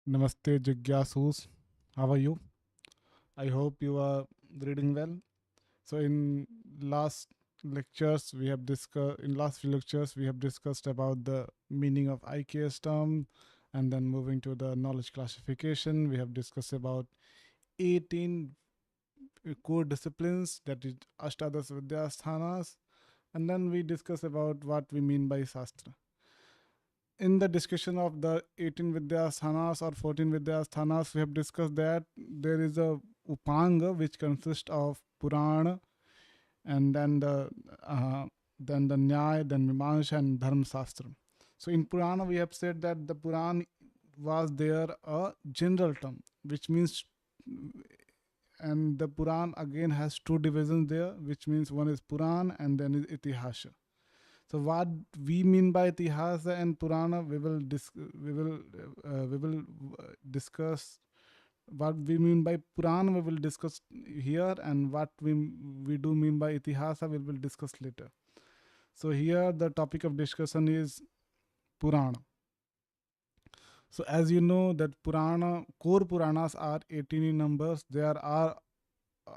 Namaste Jijñāsus. How are you? I hope you are reading well. So last in last few lectures we have discussed about the meaning of IKS term, and then moving to the knowledge classification. We have discussed about 18 core disciplines, that is Ashtadas Vidyasthanas, and then we discuss about what we mean by Shastra. In the discussion of the 18 Vidyasthanas or 14 Vidyasthanas, we have discussed that there is a Upanga which consists of Purāṇa, and then the Nyaya, then Mimamsa and Dharma Shastra. So in Purāṇa we have said that the Purāṇa was there a general term, which means, and the Purāṇa again has two divisions there, which means one is Purāṇa and then is Itihasa. So what we mean by Itihasa and Purāṇa, we will discuss. What we mean by Purāṇa we will discuss here, and what we do mean by Itihasa we will discuss later. So here the topic of discussion is Purāṇa. So as you know that core Purāṇas are 18 in numbers. There are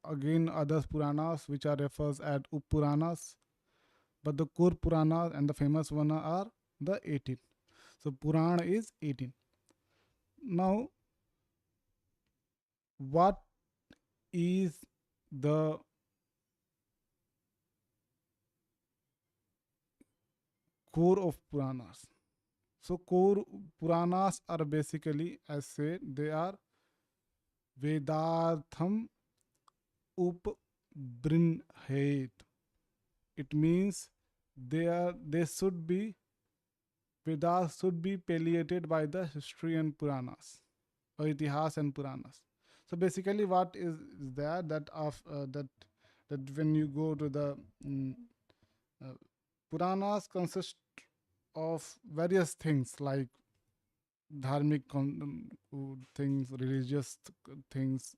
again other Purāṇas which are refers as Up-Purāṇas, but the core Purāṇas and the famous one are the 18. So Purāṇa is 18. Now, what is the core of Purāṇas? So core Purāṇas are basically, as said, they are Vedartham Upbrinhet. It means they should be, Vedas should be palliated by the history and Puranas, or Itihas and Puranas. So basically, what is there that when you go to the Puranas consist of various things like dharmic things, religious things,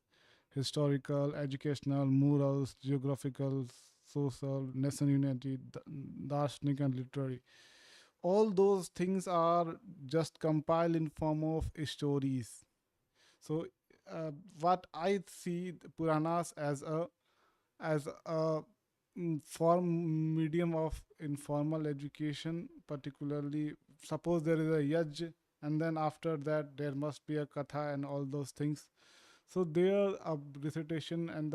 historical, educational, morals, geographical, social, nation unity, darshanik and literary. All those things are just compiled in form of stories. So what I see the Puranas as a form medium of informal education, particularly suppose there is a yaj, and then after that there must be a katha and all those things. So there a recitation and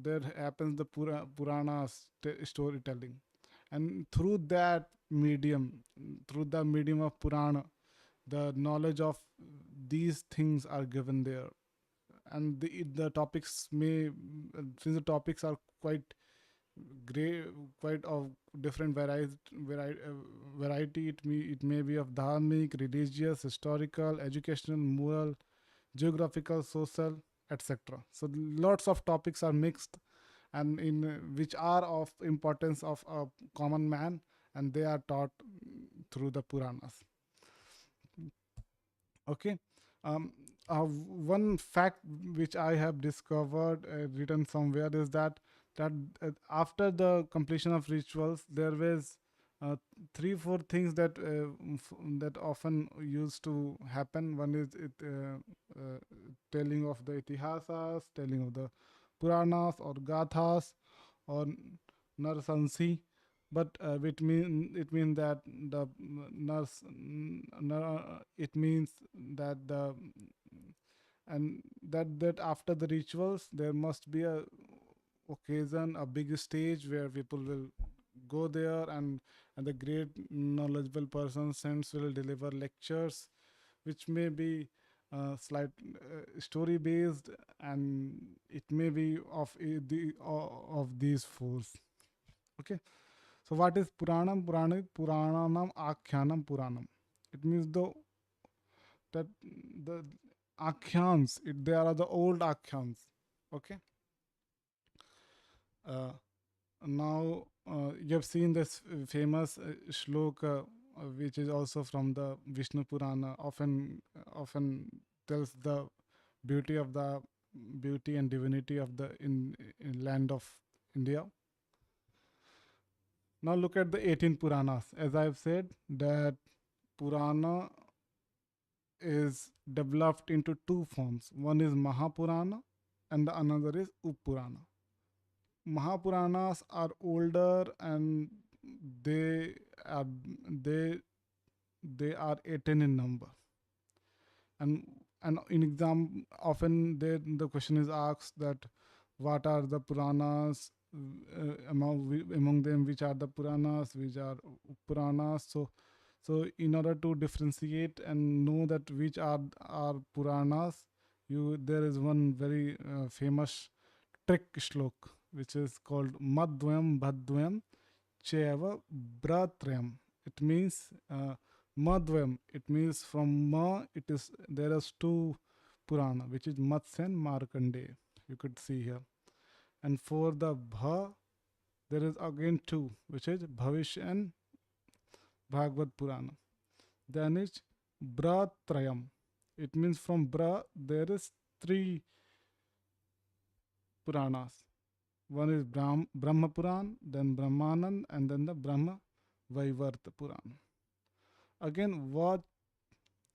there happens the Puranas storytelling, and through the medium of Purāṇa, the knowledge of these things are given there, and the topics since the topics are quite great, quite of different variety. It may be of dharmic, religious, historical, educational, moral, geographical, social, etc. So lots of topics are mixed, and in which are of importance of a common man, and they are taught through the Puranas. Okay. One fact which I have discovered, written somewhere, is that after the completion of rituals, there was 3-4 things that that often used to happen. One is telling of the itihasas, telling of the Puranas or Gathas or Narsansi, but it means that the it means that the and that after the rituals there must be a occasion, a big stage where people will go there, and the great knowledgeable persons will deliver lectures, which may be slight story based, and it may be of these fours. Okay. So what is Puranam? Puranam Akhyanam Puranam. It means that the Akhyans, they are the old Akhyans. Okay. Now you have seen this famous shloka, which is also from the Vishnu Purana, often tells the beauty and divinity of the in land of India. Now look at the 18 Puranas. As I've said, that Purana is developed into two forms. One is Mahapurana and the another is Uppurana. Mahapuranas are older and they are they they are 18 in number. And in exam often the question is asked that what are the Puranas, among them which are the Puranas, which are Puranas. So in order to differentiate and know that which are Puranas, there is one very famous trick shlok which is called Madhvayam Bhadvayam Cheva Bratrayam. It means Madhvayam. It means from Ma, it is there is two Purana, which is Matsya and Markandeya. You could see here. And for the Bha, there is again two, which is Bhavishya and Bhagavad Purana. Then is Bratrayam. It means from Bra there is three Puranas. One is Brahma Puran, then Brahmanand, and then the Brahma Vaivarta Puran. Again, Va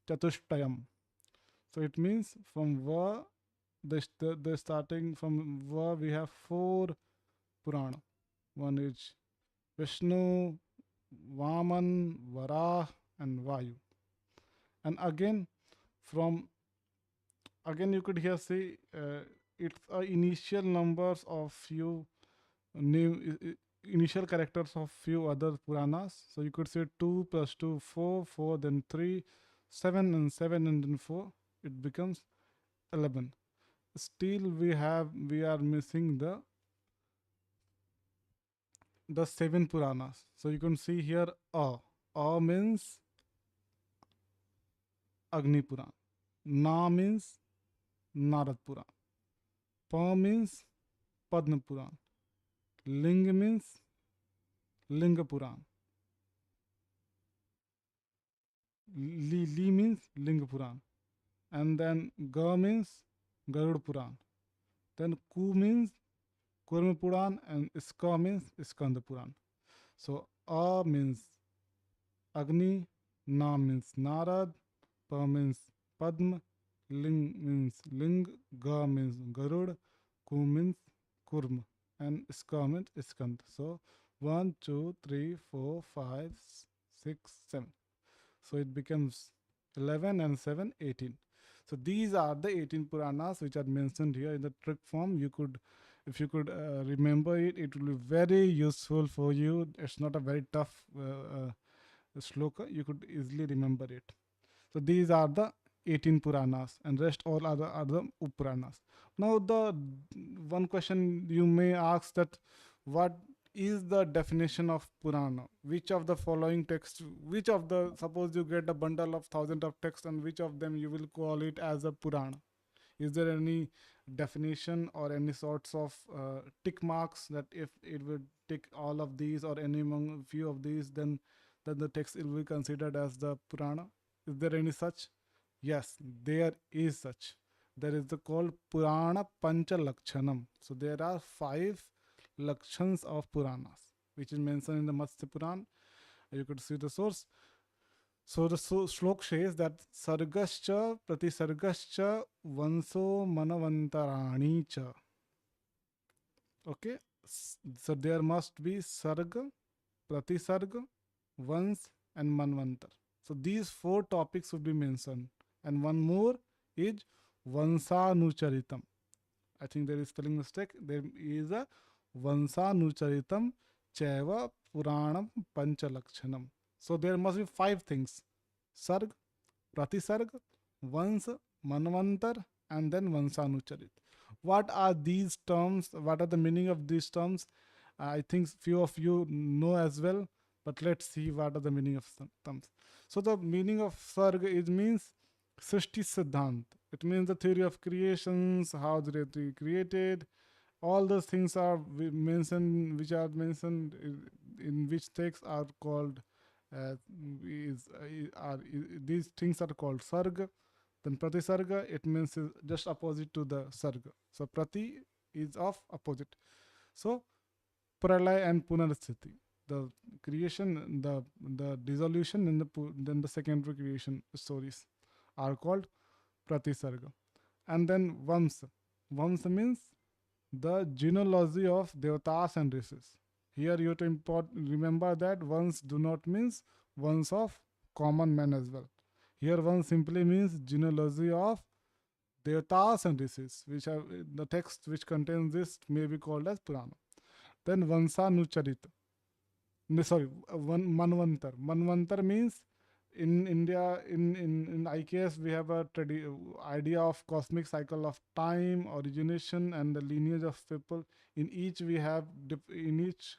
Chatushtayam. So it means from Va, the starting from Va, we have four Purana. One is Vishnu, Vaman, Varah, and Vayu. And again, you could here say it's initial numbers of few initial characters of few other Puranas. So you could say 2 plus 2, 4, 4, then 3, 7 and 7 and then 4. It becomes 11. Still we are missing the 7 Puranas. So you can see here A. A means Agni Puran. Na means Narad Puran. Pa means Padma Puran. Ling means Linga Puran. Li means Linga Puran. And then Ga means Garud Puran. Then Ku means Kurma Puran, and Ska means Skanda Puran. So A means Agni, Na means Narad, Pa means Padma, Ling means Ling, Ga means Garud, Ku means Kurma, and Ska means Skand. So 1, 2, 3, 4, 5, 6, 7. So it becomes 11 and 7, 18. So these are the 18 Puranas which are mentioned here in the trick form. If you could remember it, it will be very useful for you. It's not a very tough shloka. You could easily remember it. So these are the 18 Puranas, and rest all are the Uppuranas. Now the one question you may ask that what is the definition of Purana? Which of the following texts, suppose you get a bundle of thousands of texts, and which of them you will call it as a Purana? Is there any definition or any sorts of tick marks that if it would tick all of these or any among few of these, then the text will be considered as the Purana? Is there any such? Yes, there is such. There is the called Purāṇa Pañca-lakṣaṇam. So there are 5 lakshans of Puranas, which is mentioned in the Matsya Puran. You could see the source. So the shlok says that sargascha pratisargascha vanso manavantarani cha. Okay, so there must be sarga, pratisarga, vans, and manvantar. So these 4 topics would be mentioned, and one more is vansanucharitam. I think there is spelling mistake. There is a vansanucharitam chaiva puranam pañca-lakṣaṇam. So there must be 5 things: sarg, pratisarg, vans, manvantar, and then vansanucharit. What are these terms? What are the meaning of these terms? I think few of you know as well, but let's see what are the meaning of some terms. So the meaning of sarg means Srishti Siddhant. It means the theory of creations, how they are created. All those things are mentioned, which are mentioned in which texts are called these things are called sarga. Then pratisarga, it means just opposite to the sarga. So prati is of opposite. So pralaya and punarasthiti. the creation, the dissolution, and then the secondary creation stories are called pratisarga. And then vamsa. Vamsa means the genealogy of devatas and rishis. Here you have to remember that vans do not means vans of common man as well. Here vans simply means genealogy of devatas and rishis, which are the text which contains this may be called as Purana. Then vansanucharita. No, sorry, manvantar. Manvantar means in India, in IKS, we have a idea of cosmic cycle of time, origination, and the lineage of people. In each we have in each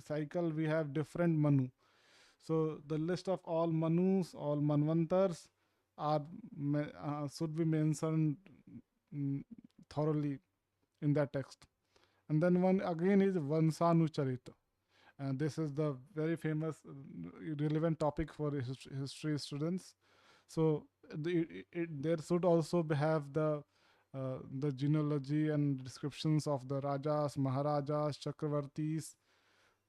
cycle we have different manu. So the list of all manus, all manvantars are should be mentioned thoroughly in that text. And then one again is Vansanucharita. And this is the very famous, relevant topic for history students. So there should also have the genealogy and descriptions of the Rajas, Maharajas, Chakravartis.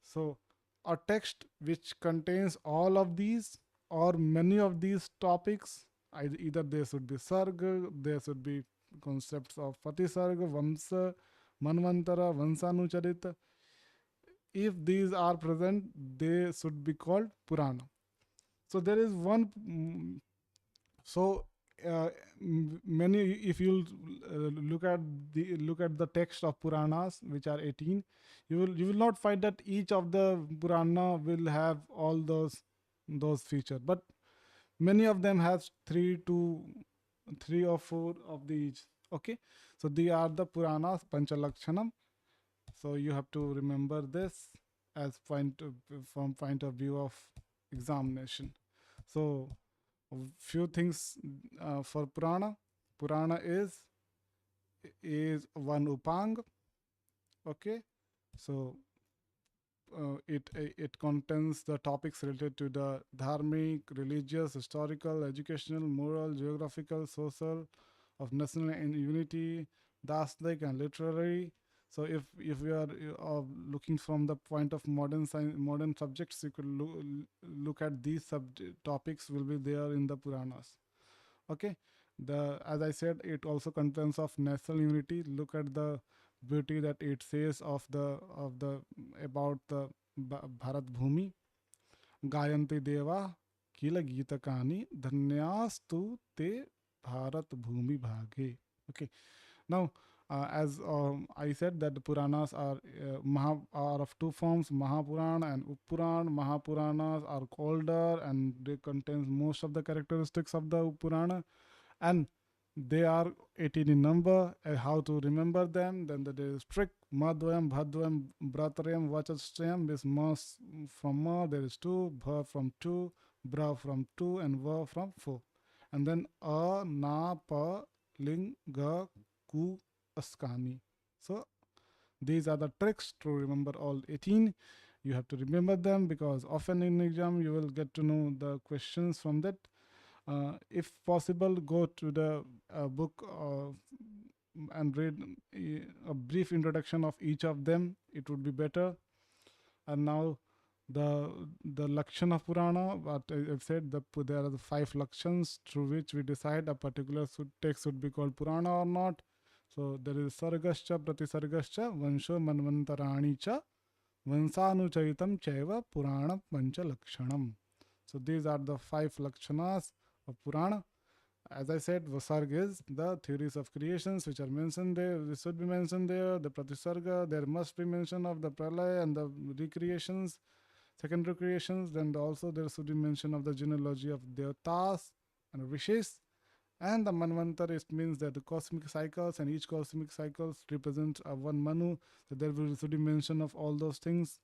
So a text which contains all of these or many of these topics, either there should be Sarga, there should be concepts of Patisarga, Vamsa, Manvantara, Vansanucharita. If these are present, they should be called Purana. So there is one. So many, if you look at the text of Puranas, which are 18, you will not find that each of the Purana will have all those features, but many of them have three or four of these. Okay, so they are the Puranas Pañca-lakṣaṇam. So you have to remember this as from point of view of examination. So few things for Purana. Purana is one upang. Okay, so it contains the topics related to the dharmic, religious, historical, educational, moral, geographical, social, of national and unity, darsenic and literary. So if we are looking from the point of modern science, modern subjects, you could look at these topics will be there in the Puranas. Okay, as I said, it also contains of national unity. Look at the beauty that it says of the about the Bharat Bhumi. Gayanti Deva Kila Gitakani Dhanyastu Te Bharat Bhumi Bhage. Okay, now as I said that the Puranas are of two forms, Mahapurana and Uppurana. Mahapuranas are older and they contain most of the characteristics of the Uppurana, and they are 18 in number. How to remember them? Then there is trick, Madhvayam, Bhadvayam, Bratarayam, Vachastayam. This mas from ma there is 2, bha from 2, bra from 2, and va from 4. And then a, na, pa, ling, ga, ku, askani. So these are the tricks to remember all 18. You have to remember them because often in exam you will get to know the questions from that. If possible, go to the book and read a brief introduction of each of them. It would be better. And now the Lakṣana of Purana, what I've said, there are the 5 Lakṣans through which we decide a particular text should be called Purana or not. So there is Sargascha, Pratisargascha, Vansho, Manvantarani cha, Vansanuchaitam chaiva, Purana Pañca-lakṣaṇam. So these are the 5 Lakṣanas of Purana. As I said, Vasarga is the theories of creations which are mentioned there. This should be mentioned there. The Pratisarga, there must be mention of the Pralaya and the recreations, secondary creations. Then also there should be mention of the genealogy of Devatas and Rishis. And the Manvantar, it means that the cosmic cycles, and each cosmic cycles represents one Manu. So there should be mention of all those things.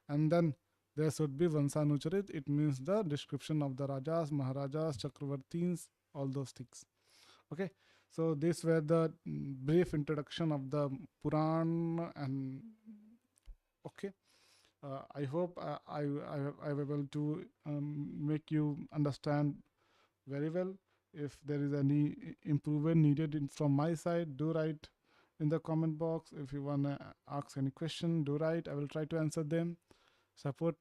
And then there should be Vansanucharit. It means the description of the Rajas, Maharajas, Chakravartins, all those things. Okay. So these were the brief introduction of the Purana. And okay. I hope I am able to make you understand very well. If there is any improvement needed from my side, do write in the comment box. If you want to ask any question, do write. I will try to answer them. Support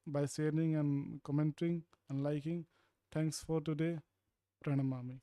by sharing and commenting and liking. Thanks for today. Pranamami.